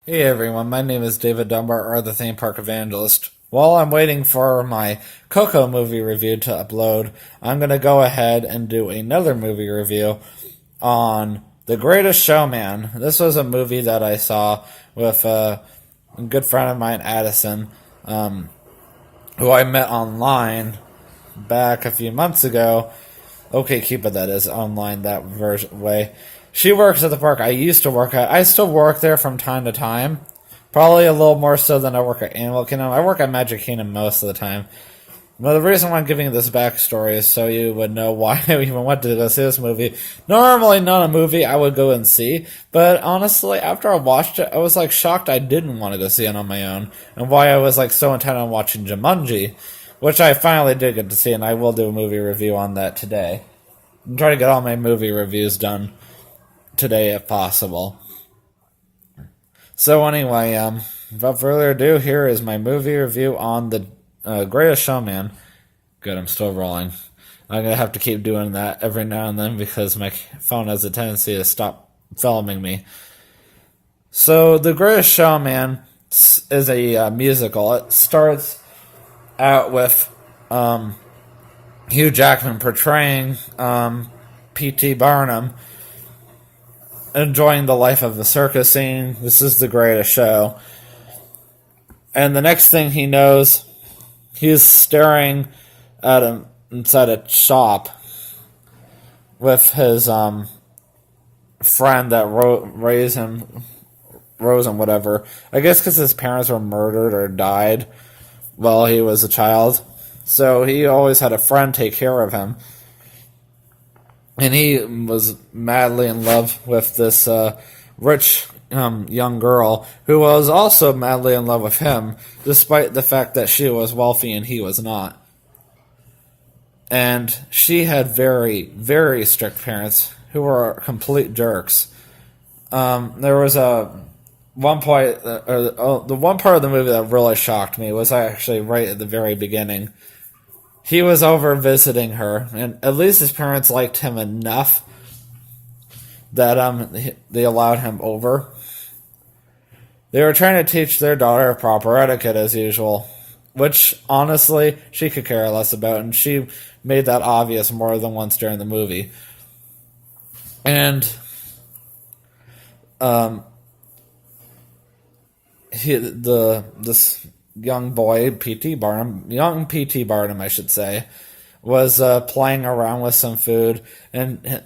Hey everyone, my name is David Dunbar, or the Theme Park Evangelist. While I'm waiting for my Coco movie review to upload, I'm going to go ahead and do another movie review on The Greatest Showman. This was a movie that I saw with a good friend of mine, Addison, who I met online back a few months ago. Okay, Cupid, that is, online that way. She works at the park I used to work at. I still work there from time to time. Probably a little more so than I work at Animal Kingdom. I work at Magic Kingdom most of the time. But the reason why I'm giving you this backstory is so you would know why I even went to go see this movie. Normally not a movie I would go and see, but honestly, after I watched it, I was like shocked I didn't want to go see it on my own, and why I was like so intent on watching Jumanji, which I finally did get to see, and I will do a movie review on that today. I'm trying to get all my movie reviews done today if possible. So anyway, without further ado, here is my movie review on The Greatest Showman. Good, I'm still rolling. I'm going to have to keep doing that every now and then because my phone has a tendency to stop filming me. So The Greatest Showman is a musical. It starts out with Hugh Jackman portraying P.T. Barnum, enjoying the life of the circus scene. This is the greatest show. And the next thing he knows, he's staring at him inside a shop with his friend that raised him, Rose and whatever. I guess because his parents were murdered or died while he was a child. So he always had a friend take care of him. And he was madly in love with this rich young girl who was also madly in love with him, despite the fact that she was wealthy and he was not. And she had very, very strict parents who were complete jerks. There was one point, the one part of the movie that really shocked me was actually right at the very beginning. He was over visiting her, and at least his parents liked him enough that they allowed him over. They were trying to teach their daughter proper etiquette as usual, which honestly she could care less about, and she made that obvious more than once during the movie. And this young boy, young P.T. Barnum, I should say, was playing around with some food, and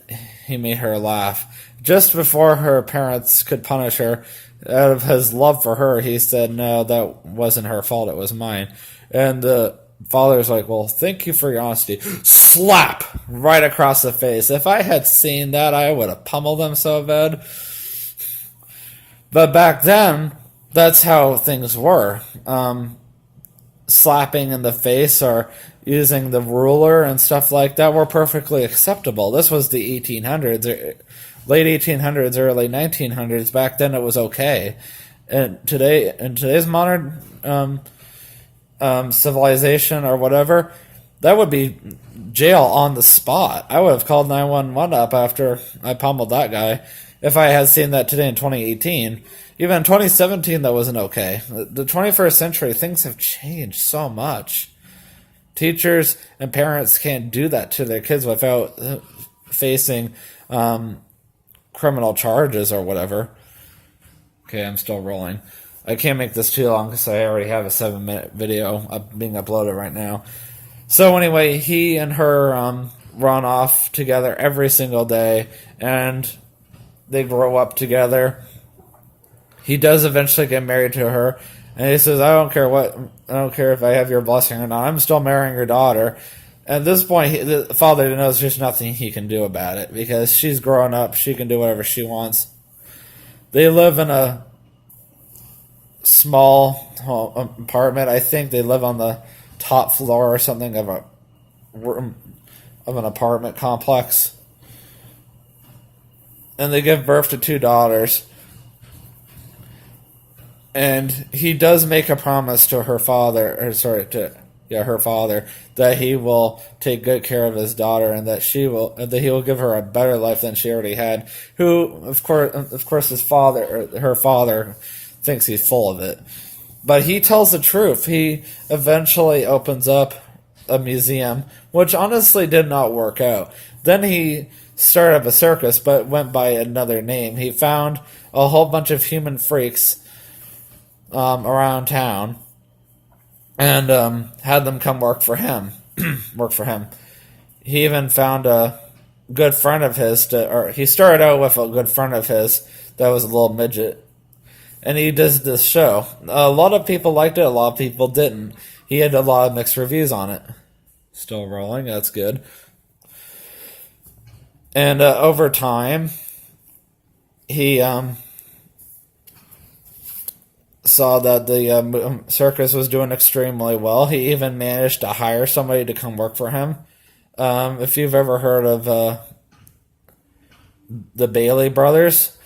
he made her laugh. Just before her parents could punish her, out of his love for her, he said, "No, that wasn't her fault, it was mine." And the father's like, "Well, thank you for your honesty." Slap! Right across the face. If I had seen that, I would have pummeled them so bad. But back then, that's how things were. Slapping in the face or using the ruler and stuff like that were perfectly acceptable. This was the 1800s, late 1800s, early 1900s. Back then, it was okay. And today, in today's modern civilization or whatever, that would be jail on the spot. I would have called 911 up after I pummeled that guy if I had seen that today in 2018. Even in 2017, that wasn't okay. The 21st century, things have changed so much. Teachers and parents can't do that to their kids without facing criminal charges or whatever. Okay, I'm still rolling. I can't make this too long because I already have a 7-minute video being uploaded right now. So anyway, he and her run off together every single day, and they grow up together. He does eventually get married to her, and he says, I don't care if I have your blessing or not, I'm still marrying your daughter. At this point, the father knows there's nothing he can do about it, because she's grown up, she can do whatever she wants. They live in a small apartment. I think they live on the top floor or something of an apartment complex. And they give birth to 2 daughters. And he does make a promise to her father, her father, that he will take good care of his daughter and that he will give her a better life than she already had. Who, of course, her father thinks he's full of it. But he tells the truth. He eventually opens up a museum, which honestly did not work out. Then he started up a circus, but went by another name. He found a whole bunch of human freaks around town and had them come work for him. He even found a good friend of his, or he started out with a good friend of his that was a little midget. And he did this show. A lot of people liked it, a lot of people didn't. He had a lot of mixed reviews on it. Still rolling, that's good. And over time, he saw that the circus was doing extremely well. He even managed to hire somebody to come work for him. If you've ever heard of the Bailey Brothers,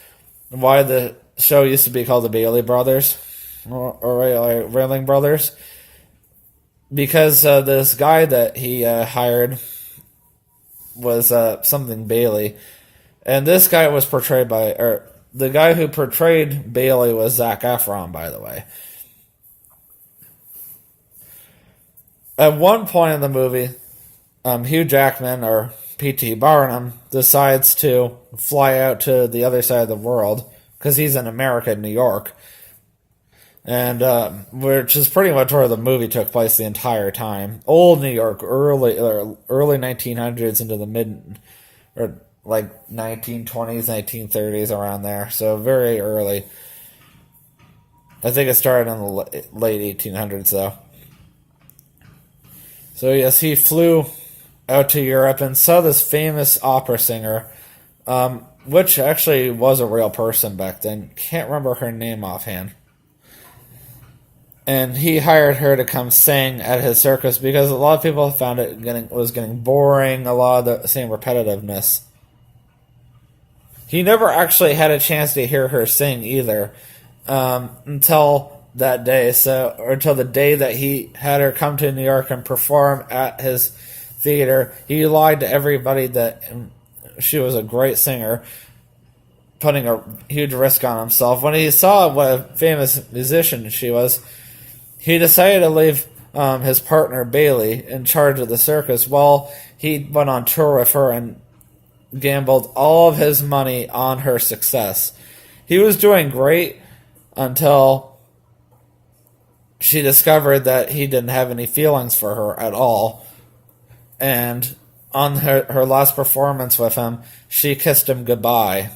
why the show used to be called the Bailey Brothers, or Railing Brothers, because this guy that he hired was something Bailey, and this guy was portrayed by, or the guy who portrayed Bailey was Zac Efron, by the way. At one point in the movie, Hugh Jackman, or P.T. Barnum, decides to fly out to the other side of the world, because he's in America, New York, and which is pretty much where the movie took place the entire time. Old New York, early 1900s into the mid, or like 1920s, 1930s, around there. So very early. I think it started in the late 1800s, though. So yes, he flew out to Europe and saw this famous opera singer, which actually was a real person back then. Can't remember her name offhand. And he hired her to come sing at his circus because a lot of people found it was getting boring, a lot of the same repetitiveness. He never actually had a chance to hear her sing either, until that day. Or until the day that he had her come to New York and perform at his theater. He lied to everybody that she was a great singer, putting a huge risk on himself. When he saw what a famous musician she was, he decided to leave his partner Bailey in charge of the circus while he went on tour with her and gambled all of his money on her success. He was doing great until she discovered that he didn't have any feelings for her at all. And on her last performance with him, she kissed him goodbye.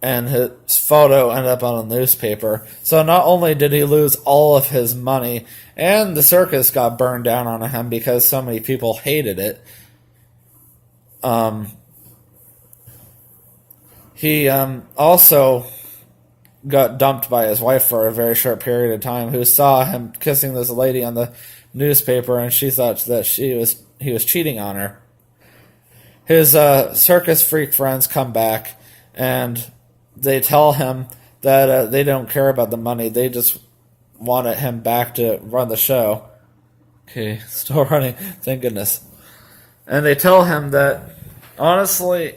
And his photo ended up on a newspaper. So not only did he lose all of his money, and the circus got burned down on him because so many people hated it. He also got dumped by his wife for a very short period of time, who saw him kissing this lady on the newspaper, and she thought that he was cheating on her. His circus freak friends come back, and they tell him that they don't care about the money. They just wanted him back to run the show. Okay, still running. Thank goodness. And they tell him that, honestly,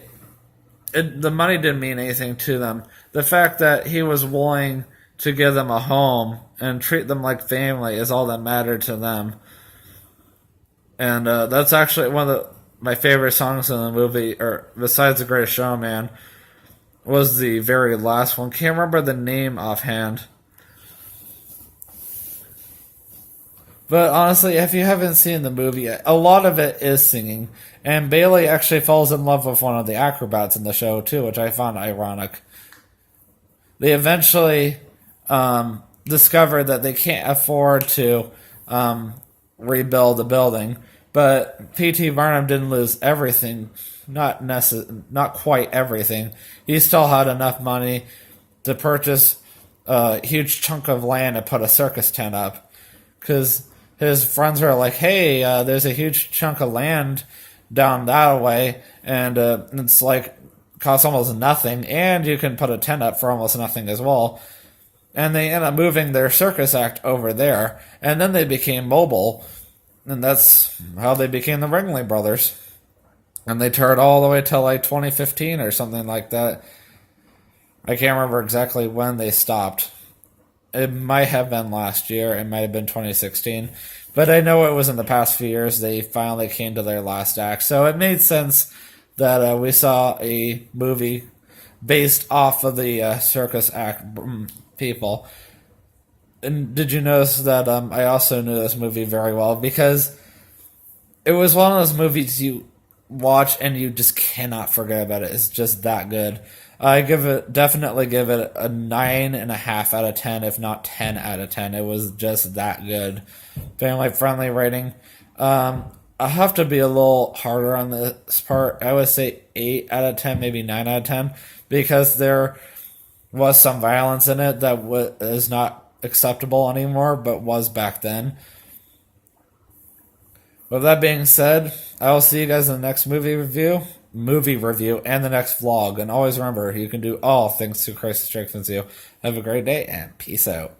the money didn't mean anything to them. The fact that he was willing to give them a home and treat them like family is all that mattered to them. And that's actually one of my favorite songs in the movie, or besides The Greatest Showman, was the very last one. Can't remember the name offhand. But honestly, if you haven't seen the movie, a lot of it is singing. And Bailey actually falls in love with one of the acrobats in the show, too, which I found ironic. They eventually discover that they can't afford to rebuild the building. But P.T. Barnum didn't lose everything. Not quite everything. He still had enough money to purchase a huge chunk of land and put a circus tent up. Because his friends were like, hey, there's a huge chunk of land down that way, and it's like costs almost nothing, and you can put a tent up for almost nothing as well. And they end up moving their circus act over there, and then they became mobile, and that's how they became the Ringling Brothers. And they toured all the way till like 2015 or something like that. I can't remember exactly when they stopped. It might have been last year, it might have been 2016, but I know it was in the past few years they finally came to their last act. So it made sense that we saw a movie based off of the circus act people. And did you notice that I also knew this movie very well because it was one of those movies you watch and you just cannot forget about it. It's just that good. I definitely give it a 9.5 out of 10, if not 10 out of 10. It was just that good. Family friendly rating. I have to be a little harder on this part. I would say 8 out of 10, maybe 9 out of 10, because there was some violence in it that is not acceptable anymore, but was back then. With that being said, I will see you guys in the next movie review, and the next vlog. And always remember, you can do all things through Christ who strengthens you. Have a great day, and peace out.